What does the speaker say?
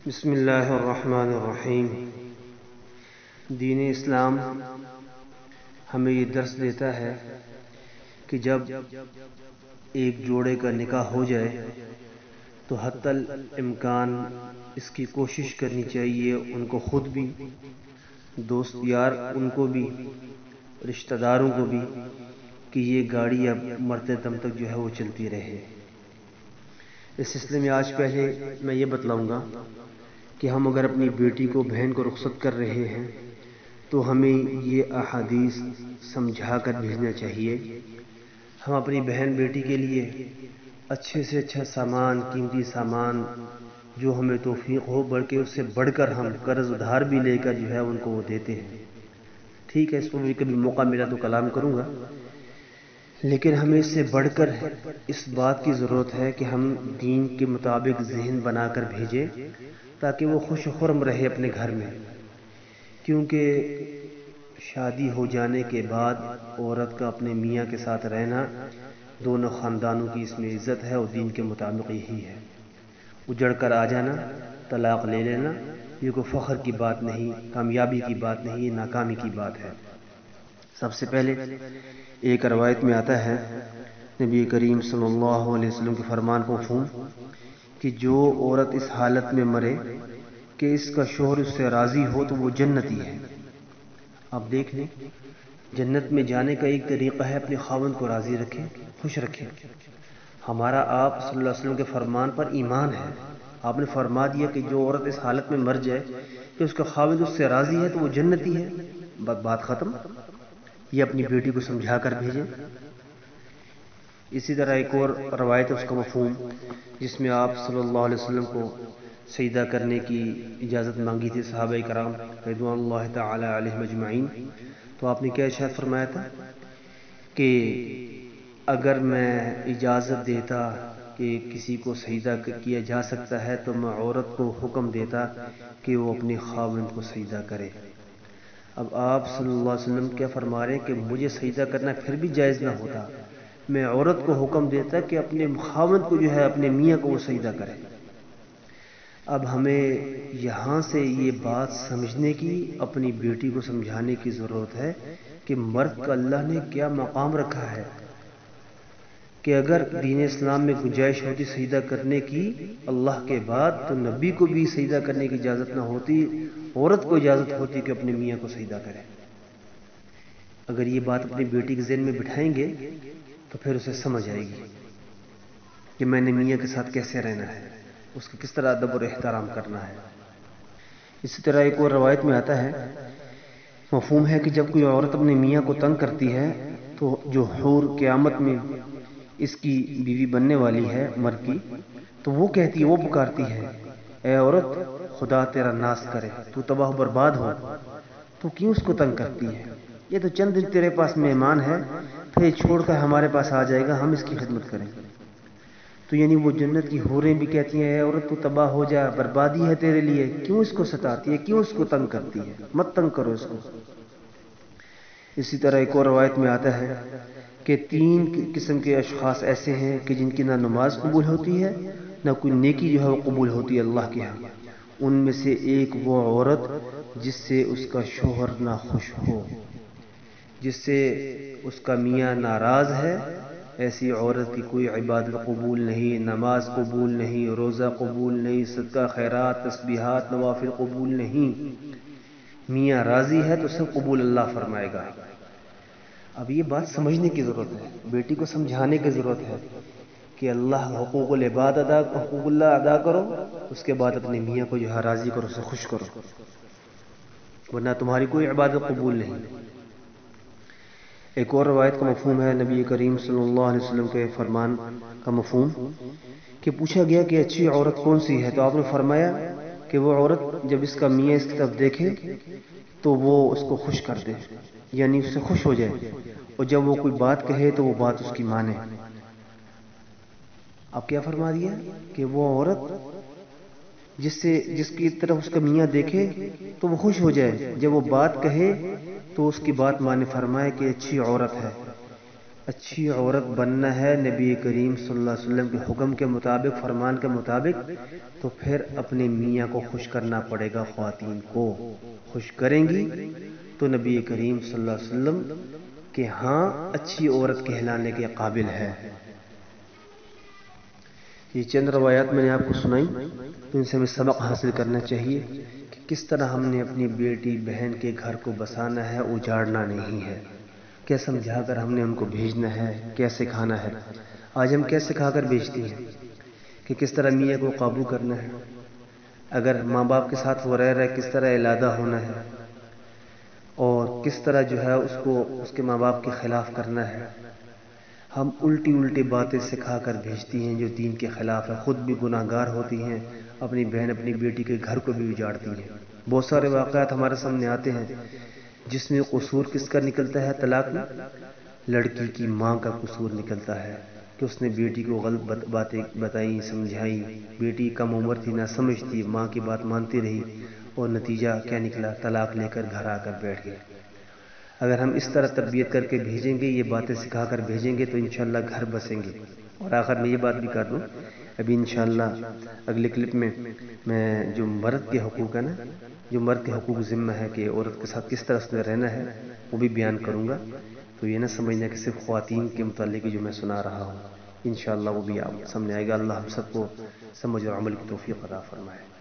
بسم اللہ الرحمن الرحیم۔ دین اسلام ہمیں یہ درس دیتا ہے کہ جب ایک جوڑے کا نکاح ہو جائے تو حتی الامکان اس کی کوشش کرنی چاہیے، ان کو خود بھی، دوست یار ان کو بھی، رشتہ داروں کو بھی، کہ یہ گاڑی اب مرتے دم تک جو ہے وہ چلتی رہے۔ اس سلسلے میں آج پہلے میں یہ بتلاؤں گا کہ ہم اگر اپنی بیٹی کو، بہن کو رخصت کر رہے ہیں تو ہمیں یہ احادیث سمجھا کر بھیجنا چاہیے۔ ہم اپنی بہن بیٹی کے لیے اچھے سے اچھا سامان، قیمتی سامان جو ہمیں توفیق ہو، بلکہ اس سے بڑھ کر ہم قرض ادھار بھی لے کر جو ہے ان کو وہ دیتے ہیں۔ ٹھیک ہے، اس پر بھی کبھی موقع ملا تو کلام کروں گا، لیکن ہمیں اس سے بڑھ کر اس بات کی ضرورت ہے کہ ہم دین کے مطابق ذہن بنا کر بھیجیں تاکہ وہ خوش و خرم رہے اپنے گھر میں، کیونکہ شادی ہو جانے کے بعد عورت کا اپنے میاں کے ساتھ رہنا دونوں خاندانوں کی اس میں عزت ہے اور دین کے مطابق یہی ہے۔ اجڑ کر آ جانا، طلاق لے لینا، یہ کوئی فخر کی بات نہیں، کامیابی کی بات نہیں، یہ ناکامی کی بات ہے۔ سب سے پہلے ایک روایت میں آتا ہے نبی کریم صلی اللہ علیہ وسلم کے فرمان کو مفہوم کہ جو عورت اس حالت میں مرے کہ اس کا شوہر اس سے راضی ہو تو وہ جنتی ہے۔ آپ دیکھ لیں، جنت میں جانے کا ایک طریقہ ہے اپنے خاوند کو راضی رکھیں، خوش رکھیں۔ ہمارا آپ صلی اللہ علیہ وسلم کے فرمان پر ایمان ہے۔ آپ نے فرما دیا کہ جو عورت اس حالت میں مر جائے کہ اس کا خاوند اس سے راضی ہے تو وہ جنتی ہے، بات ختم۔ یہ اپنی بیٹی کو سمجھا کر بھیجیں۔ اسی طرح ایک اور روایت ہے، اس کا مفہوم، جس میں آپ صلی اللہ علیہ وسلم کو سجدہ کرنے کی اجازت مانگی تھی صحابہ کرام رضوان اللہ تعالی علیہم اجمعین، تو آپ نے کیا ارشاد فرمایا تھا کہ اگر میں اجازت دیتا کہ کسی کو سجدہ کیا جا سکتا ہے تو میں عورت کو حکم دیتا کہ وہ اپنے خاوند کو سجدہ کرے۔ اب آپ صلی اللہ علیہ وسلم کیا فرما رہے ہیں کہ مجھے سجدہ کرنا پھر بھی جائز نہ ہوتا، میں عورت کو حکم دیتا کہ اپنے خاوند کو جو ہے، اپنے میاں کو وہ سجدہ کرے۔ اب ہمیں یہاں سے یہ بات سمجھنے کی، اپنی بیٹی کو سمجھانے کی ضرورت ہے کہ مرد کا اللہ نے کیا مقام رکھا ہے، کہ اگر دین اسلام میں گنجائش ہوتی سجدہ کرنے کی اللہ کے بعد تو نبی کو بھی سجدہ کرنے کی اجازت نہ ہوتی، عورت کو اجازت ہوتی کہ اپنے میاں کو سجدہ کرے۔ اگر یہ بات اپنی بیٹی کے ذہن میں بٹھائیں گے تو پھر اسے سمجھ آئے گی کہ میں نے میاں کے ساتھ کیسے رہنا ہے، اس کا کس طرح ادب اور احترام کرنا ہے۔ اسی طرح ایک اور روایت میں آتا ہے، مفہوم ہے کہ جب کوئی عورت اپنے میاں کو تنگ کرتی ہے تو جو حور قیامت میں اس کی بیوی بننے والی ہے مرد کی، تو وہ کہتی ہے، وہ پکارتی ہے، اے عورت، خدا تیرا ناس کرے، تو تباہ و برباد ہو، تو کیوں اس کو تنگ کرتی ہے؟ یہ تو چند دن تیرے پاس مہمان ہے، پھر چھوڑ کر ہمارے پاس آ جائے گا، ہم اس کی خدمت کریں گے۔ تو یعنی وہ جنت کی حوریں بھی کہتی ہیں، اے عورت تو تباہ ہو جا، بربادی ہے تیرے لیے، کیوں اس کو ستاتی ہے، کیوں اس کو تنگ کرتی ہے، مت تنگ کرو اس کو۔ اسی طرح ایک اور روایت میں آتا ہے کہ 3 قسم کے اشخاص ایسے ہیں کہ جن کی نہ نماز قبول ہوتی ہے، نہ کوئی نیکی جو ہے وہ قبول ہوتی ہے اللہ کے ہاں۔ ان میں سے ایک وہ عورت جس سے اس کا شوہر نہ خوش ہو، جس سے اس کا میاں ناراض ہے، ایسی عورت کی کوئی عبادت قبول نہیں، نماز قبول نہیں، روزہ قبول نہیں، صدقہ خیرات، تسبیحات، نوافل قبول نہیں۔ میاں راضی ہے تو سب قبول اللہ فرمائے گا۔ اب یہ بات سمجھنے کی ضرورت ہے، بیٹی کو سمجھانے کی ضرورت ہے کہ اللہ حقوق العباد حقوق اللہ ادا کرو، اس کے بعد اپنے میاں کو جو ہے راضی کرو، اسے خوش کرو، ورنہ تمہاری کوئی عبادت قبول نہیں۔ ایک اور روایت کا مفہوم ہے نبی کریم صلی اللہ علیہ وسلم کے فرمان کا مفہوم کہ پوچھا گیا کہ اچھی عورت کون سی ہے، تو آپ نے فرمایا کہ وہ عورت جب اس کا میاں اس کی طرف دیکھے تو وہ اس کو خوش کر دے، یعنی اس سے خوش ہو جائے، اور جب وہ کوئی بات کہے تو وہ بات اس کی مانے۔ اب کیا فرما دیا کہ وہ عورت جس کی طرف اس کا میاں دیکھے تو وہ خوش ہو جائے، جب وہ بات کہے تو اس کی بات مانے، فرمائے کہ اچھی عورت ہے۔ اچھی عورت بننا ہے نبی کریم صلی اللہ علیہ وسلم کے حکم کے مطابق، فرمان کے مطابق، تو پھر اپنے میاں کو خوش کرنا پڑے گا۔ خواتین کو خوش کریں گی تو نبی کریم صلی اللہ علیہ وسلم کہ ہاں اچھی عورت کہلانے کے قابل ہے۔ یہ چند روایات میں نے آپ کو سنائی، تو ان سے ہمیں سبق حاصل کرنا چاہیے کہ کس طرح ہم نے اپنی بیٹی بہن کے گھر کو بسانا ہے، اجاڑنا نہیں ہے، کیا سمجھا کر ہم نے ان کو بھیجنا ہے، کیا سکھانا ہے۔ آج ہم کیا سکھا کر بھیجتے ہیں کہ کس طرح میاں کو قابو کرنا ہے، اگر ماں باپ کے ساتھ وہ رہ رہے کس طرح علادہ ہونا ہے، اور کس طرح جو ہے اس کو اس کے ماں باپ کے خلاف کرنا ہے۔ ہم الٹی باتیں سکھا کر بھیجتی ہیں جو دین کے خلاف ہے، خود بھی گناہ گار ہوتی ہیں، اپنی بہن اپنی بیٹی کے گھر کو بھی اجاڑتی ہیں۔ بہت سارے واقعات ہمارے سامنے آتے ہیں جس میں قصور کس کا نکلتا ہے طلاق میں؟ لڑکی کی ماں کا قصور نکلتا ہے کہ اس نے بیٹی کو غلط باتیں بتائیں، سمجھائیں، بیٹی کم عمر تھی، نہ سمجھ تھی، ماں کی بات مانتی رہی، اور نتیجہ کیا نکلا؟ طلاق لے کر گھر آ کر بیٹھ گئے۔ اگر ہم اس طرح تربیت کر کے بھیجیں گے، یہ باتیں سکھا کر بھیجیں گے، تو انشاءاللہ گھر بسیں گے۔ اور آخر میں یہ بات بھی کر دوں، ابھی انشاءاللہ اگلے کلپ میں جو مرد کے حقوق ہے نا، جو مرد کے حقوق ذمہ ہے کہ عورت کے ساتھ کس طرح اس نے رہنا ہے، وہ بھی بیان کروں گا۔ تو یہ نہ سمجھنا کہ صرف خواتین کے متعلق جو میں سنا رہا ہوں، انشاءاللہ وہ بھی آپ سامنے آئے گا۔ اللہ ہم سب کو سمجھ اور عمل کی توفیق عطا فرمائے۔